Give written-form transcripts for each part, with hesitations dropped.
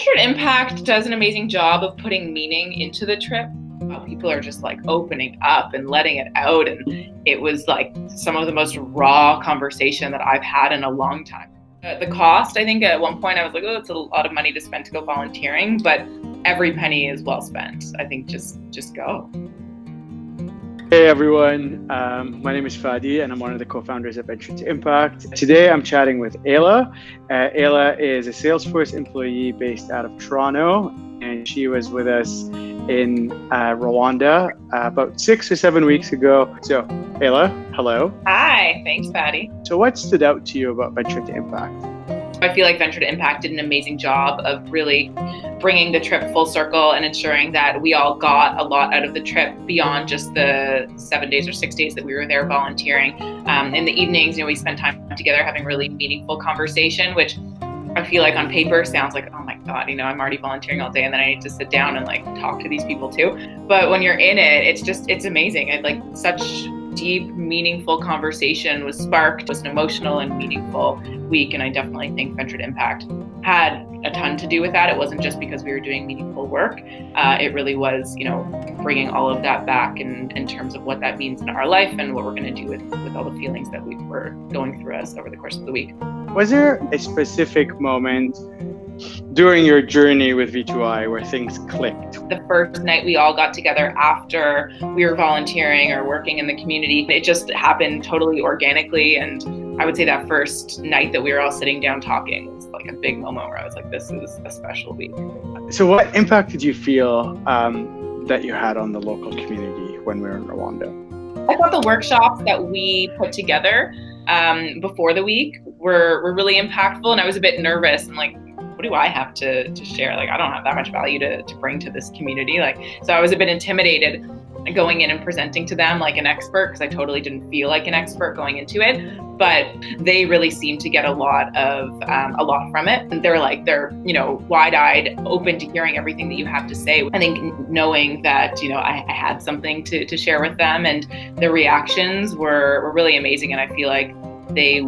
Ventured Impact does an amazing job of putting meaning into the trip. People are just like opening up and letting it out. And it was like some of the most raw conversation that I've had in a long time. The cost, I think at one point I was like, oh, it's a lot of money to spend to go volunteering, but every penny is well spent. I think just go. Hey everyone, my name is Fadi and I'm one of the co-founders of Venture to Impact. Today I'm chatting with Ayla. Ayla is a Salesforce employee based out of Toronto, and she was with us in Rwanda about 6 or 7 weeks ago. So Ayla, hello. Hi, thanks Fadi. So what stood out to you about Venture to Impact? I feel like Venture to Impact did an amazing job of really bringing the trip full circle and ensuring that we all got a lot out of the trip beyond just the 7 days or 6 days that we were there volunteering. In the evenings, we spent time together having really meaningful conversation, which I feel like on paper sounds like, oh my God, I'm already volunteering all day and then I need to sit down and like talk to these people too. But when you're in it, it's amazing. And like such deep, meaningful conversation was sparked. It was an emotional and meaningful week. And I definitely think Venture to Impact had a ton to do with that. It wasn't just because we were doing meaningful work. It really was, bringing all of that back in terms of what that means in our life and what we're going to do with all the feelings that we were going through us over the course of the week. Was there a specific moment during your journey with V2I where things clicked? The first night we all got together after we were volunteering or working in the community, it just happened totally organically. And I would say that first night that we were all sitting down talking was like a big moment where I was like, this is a special week. So what impact did you feel that you had on the local community when we were in Rwanda? I thought the workshops that we put together before the week were really impactful. And I was a bit nervous and like, what do I have to share? Like, I don't have that much value to bring to this community. So I was a bit intimidated going in and presenting to them like an expert, because I totally didn't feel like an expert going into it, but they really seemed to get a lot from it. And they're wide-eyed, open to hearing everything that you have to say. I think knowing that, I had something to share with them, and the reactions were really amazing. And I feel like they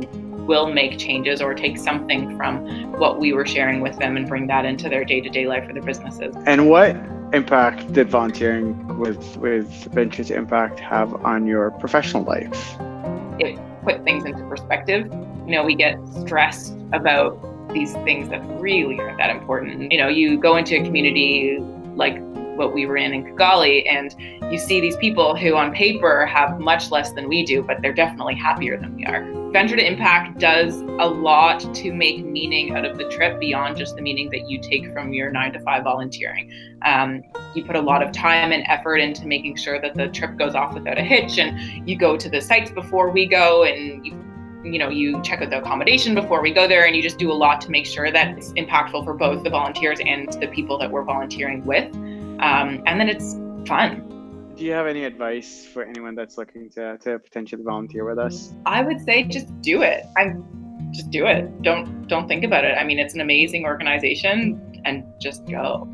will make changes or take something from what we were sharing with them and bring that into their day-to-day life for their businesses. And what impact did volunteering with Venture to Impact have on your professional life? It put things into perspective. We get stressed about these things that really aren't that important. You go into a community like what we were in Kigali, and you see these people who on paper have much less than we do, but they're definitely happier than we are. Venture to Impact does a lot to make meaning out of the trip beyond just the meaning that you take from your 9-to-5 volunteering. You put a lot of time and effort into making sure that the trip goes off without a hitch, and you go to the sites before we go, and you check out the accommodation before we go there, and you just do a lot to make sure that it's impactful for both the volunteers and the people that we're volunteering with. And then it's fun. Do you have any advice for anyone that's looking to potentially volunteer with us? I would say just do it. Just do it. Don't think about it. It's an amazing organization, and just go.